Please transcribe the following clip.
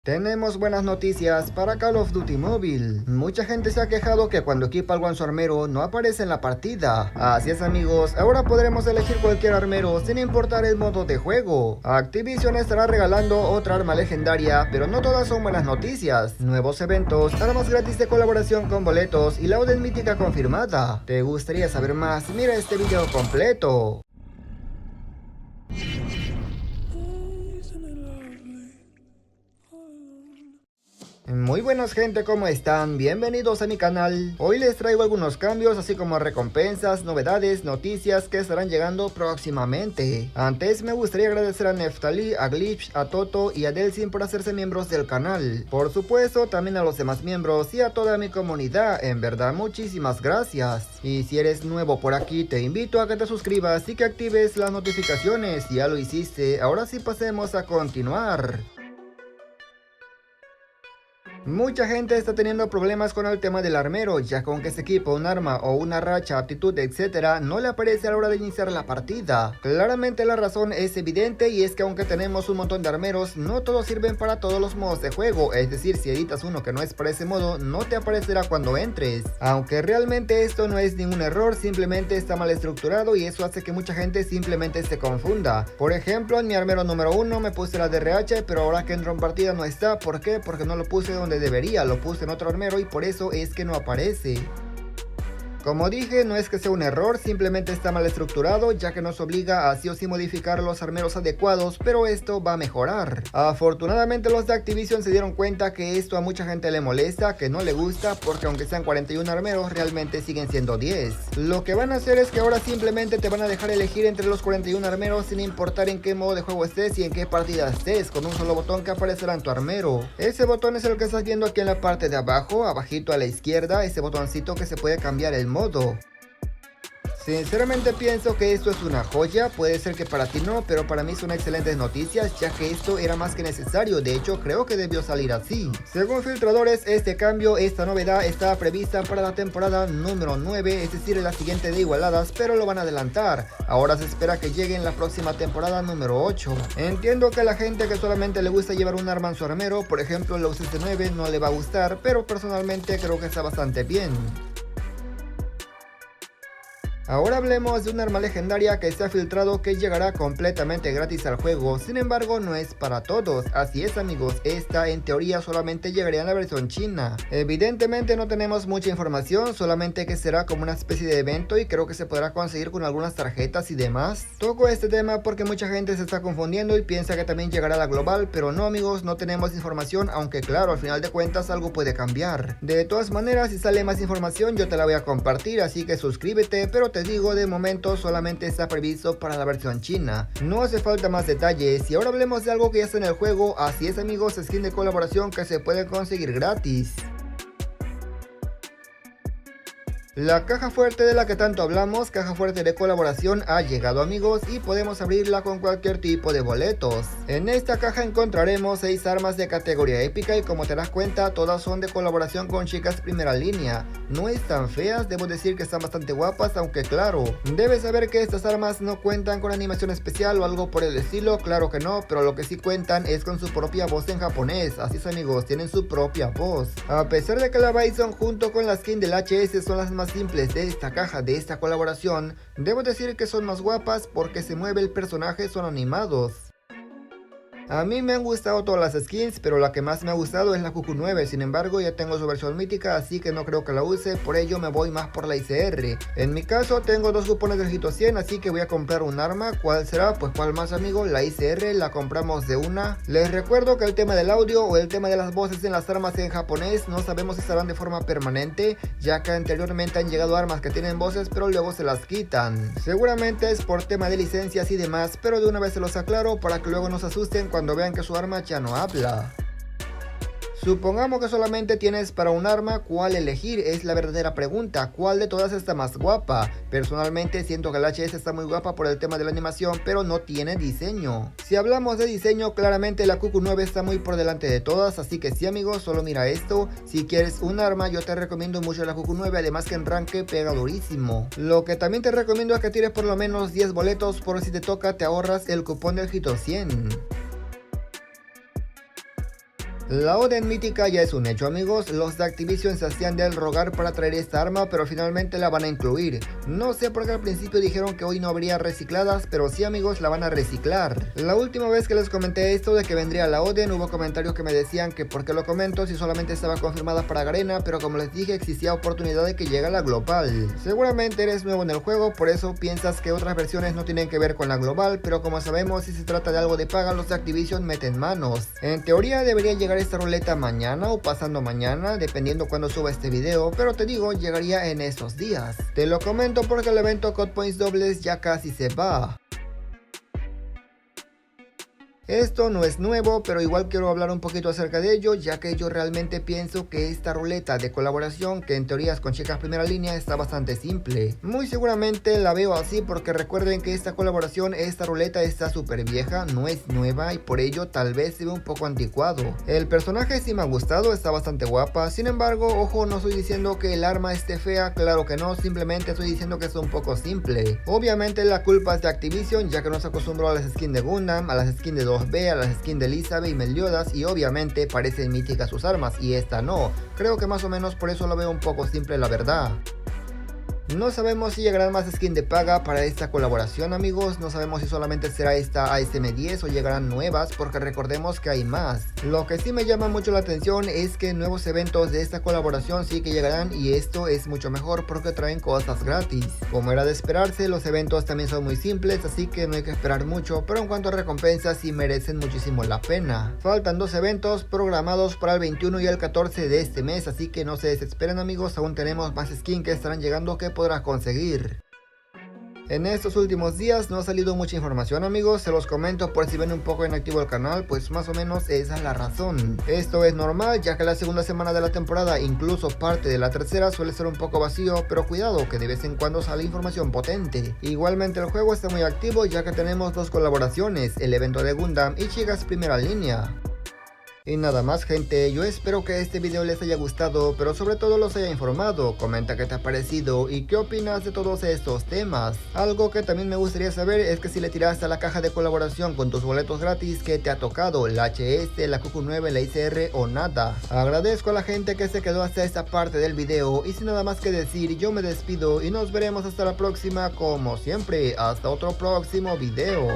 Tenemos buenas noticias para Call of Duty Mobile. Mucha gente se ha quejado que cuando equipa algo en su armero no aparece en la partida. Así es amigos, ahora podremos elegir cualquier armero sin importar el modo de juego. Activision estará regalando otra arma legendaria, pero no todas son buenas noticias. Nuevos eventos, armas gratis de colaboración con boletos y la Oden mítica confirmada. ¿Te gustaría saber más? Mira este video completo. Muy buenas gente, ¿cómo están? Bienvenidos a mi canal. Hoy les traigo algunos cambios, así como recompensas, novedades, noticias que estarán llegando próximamente. Antes me gustaría agradecer a Neftali, a Glitch, a Toto y a Delsin por hacerse miembros del canal. Por supuesto, también a los demás miembros y a toda mi comunidad, en verdad muchísimas gracias. Y si eres nuevo por aquí, te invito a que te suscribas y que actives las notificaciones. Si ya lo hiciste, ahora sí pasemos a continuar. Mucha gente está teniendo problemas con el tema del armero, ya que aunque se equipa un arma o una racha, aptitud, etc., no le aparece a la hora de iniciar la partida. Claramente la razón es evidente y es que aunque tenemos un montón de armeros, no todos sirven para todos los modos de juego, es decir, si editas uno que no es para ese modo, no te aparecerá cuando entres. Aunque realmente esto no es ningún error, simplemente está mal estructurado y eso hace que mucha gente simplemente se confunda. Por ejemplo, en mi armero número 1 me puse la DRH, pero ahora que entro en partida no está. ¿Por qué? Porque no lo puse donde debería, lo puse en otro armero y por eso es que no aparece. Como dije, no es que sea un error, simplemente está mal estructurado, ya que nos obliga a sí o sí modificar los armeros adecuados, pero esto va a mejorar. Afortunadamente los de Activision se dieron cuenta que esto a mucha gente le molesta, que no le gusta, porque aunque sean 41 armeros, realmente siguen siendo 10. Lo que van a hacer es que ahora simplemente te van a dejar elegir entre los 41 armeros sin importar en qué modo de juego estés y en qué partida estés, con un solo botón que aparecerá en tu armero. Ese botón es el que estás viendo aquí en la parte de abajo, abajito a la izquierda, ese botoncito que se puede cambiar el modo. Sinceramente pienso que esto es una joya, puede ser que para ti no, pero para mí son excelentes noticias, ya que esto era más que necesario, de hecho creo que debió salir así. Según filtradores, este cambio, esta novedad estaba prevista para la temporada número 9, es decir, la siguiente de igualadas, pero lo van a adelantar. Ahora se espera que llegue en la próxima temporada número 8. Entiendo que a la gente que solamente le gusta llevar un arma en su armero, por ejemplo la UCC9, no le va a gustar, pero personalmente creo que está bastante bien. Ahora hablemos de un arma legendaria que se ha filtrado que llegará completamente gratis al juego, sin embargo no es para todos. Así es amigos, esta en teoría solamente llegaría en la versión china. Evidentemente no tenemos mucha información, solamente que será como una especie de evento y creo que se podrá conseguir con algunas tarjetas y demás. Toco este tema porque mucha gente se está confundiendo y piensa que también llegará a la global, pero no amigos, no tenemos información, aunque claro, al final de cuentas algo puede cambiar. De todas maneras, si sale más información yo te la voy a compartir, así que suscríbete, pero te digo, de momento solamente está previsto para la versión china. No hace falta más detalles y ahora hablemos de algo que ya está en el juego. Así es amigos, skin de colaboración que se puede conseguir gratis. La caja fuerte de la que tanto hablamos, caja fuerte de colaboración, ha llegado amigos y podemos abrirla con cualquier tipo de boletos. En esta caja encontraremos 6 armas de categoría épica y como te das cuenta todas son de colaboración con chicas primera línea. No están feas, debo decir que están bastante guapas, aunque claro, debes saber que estas armas no cuentan con animación especial o algo por el estilo, claro que no, pero lo que sí cuentan es con su propia voz en japonés. Así es amigos, tienen su propia voz. A pesar de que la Bison junto con la skin del HS son las más simples de esta caja, de esta colaboración, debo decir que son más guapas porque se mueve el personaje, son animados. A mí me han gustado todas las skins, pero la que más me ha gustado es la QQ9, sin embargo ya tengo su versión mítica, así que no creo que la use, por ello me voy más por la ICR. En mi caso tengo 2 cupones del Hito 100, así que voy a comprar un arma. ¿Cuál será? Pues cuál más amigo, la ICR, la compramos de una. Les recuerdo que el tema del audio o el tema de las voces en las armas en japonés no sabemos si estarán de forma permanente, ya que anteriormente han llegado armas que tienen voces pero luego se las quitan. Seguramente es por tema de licencias y demás, pero de una vez se los aclaro para que luego no se asusten cuando vean que su arma ya no habla. Supongamos que solamente tienes para un arma, ¿cuál elegir? Es la verdadera pregunta. ¿Cuál de todas está más guapa? Personalmente siento que la HS está muy guapa por el tema de la animación, pero no tiene diseño. Si hablamos de diseño, claramente la QQ9 está muy por delante de todas, así que sí amigos, solo mira esto. Si quieres un arma, yo te recomiendo mucho la QQ9, además que en ranque pega durísimo. Lo que también te recomiendo es que tires por lo menos 10 boletos, por si te toca te ahorras el cupón del Hito 100. La Oden mítica ya es un hecho, amigos. Los de Activision se hacían del rogar para traer esta arma, pero finalmente la van a incluir. No sé por qué al principio dijeron que hoy no habría recicladas, pero sí, amigos, la van a reciclar. La última vez que les comenté esto de que vendría la Oden, hubo comentarios que me decían que por qué lo comento si solamente estaba confirmada para Garena, pero como les dije, existía oportunidad de que llegue a la global. Seguramente eres nuevo en el juego, por eso piensas que otras versiones no tienen que ver con la global, pero como sabemos, si se trata de algo de paga, los de Activision meten manos. En teoría debería llegar esta ruleta mañana o pasando mañana, dependiendo cuando suba este video, pero te digo, llegaría en estos días. Te lo comento porque el evento Code Points dobles ya casi se va. Esto no es nuevo, pero igual quiero hablar un poquito acerca de ello, ya que yo realmente pienso que esta ruleta de colaboración, que en teoría es con chicas primera línea, está bastante simple. Muy seguramente la veo así porque recuerden que esta colaboración, esta ruleta está súper vieja, no es nueva y por ello tal vez se ve un poco anticuado. El personaje sí me ha gustado, está bastante guapa, sin embargo, ojo, no estoy diciendo que el arma esté fea, claro que no, simplemente estoy diciendo que es un poco simple. Obviamente la culpa es de Activision, ya que no se acostumbró a las skins de Gundam, a las skins de 2B, a las skins de Elizabeth y Meliodas, y obviamente parecen míticas sus armas y esta no. Creo que más o menos por eso lo veo un poco simple, la verdad. No sabemos si llegarán más skins de paga para esta colaboración, amigos. No sabemos si solamente será esta ASM10 o llegarán nuevas, porque recordemos que hay más. Lo que sí me llama mucho la atención es que nuevos eventos de esta colaboración sí que llegarán, y esto es mucho mejor porque traen cosas gratis. Como era de esperarse, los eventos también son muy simples, así que no hay que esperar mucho, pero en cuanto a recompensas sí merecen muchísimo la pena. Faltan dos eventos programados para el 21 y el 14 de este mes, así que no se desesperen, amigos, aún tenemos más skins que estarán llegando que podrás conseguir. En estos últimos días no ha salido mucha información, amigos, se los comento por si ven un poco inactivo el canal, pues más o menos esa es la razón. Esto es normal, ya que la segunda semana de la temporada, incluso parte de la tercera, suele ser un poco vacío, pero cuidado que de vez en cuando sale información potente. Igualmente el juego está muy activo, ya que tenemos dos colaboraciones, el evento de Gundam y chicas primera línea. Y nada más, gente, yo espero que este video les haya gustado, pero sobre todo los haya informado. Comenta qué te ha parecido y qué opinas de todos estos temas. Algo que también me gustaría saber es que si le tiraste a la caja de colaboración con tus boletos gratis, ¿qué te ha tocado? ¿La HS, la QQ9, la ICR o nada? Agradezco a la gente que se quedó hasta esta parte del video, y sin nada más que decir, yo me despido y nos veremos hasta la próxima, como siempre. Hasta otro próximo video.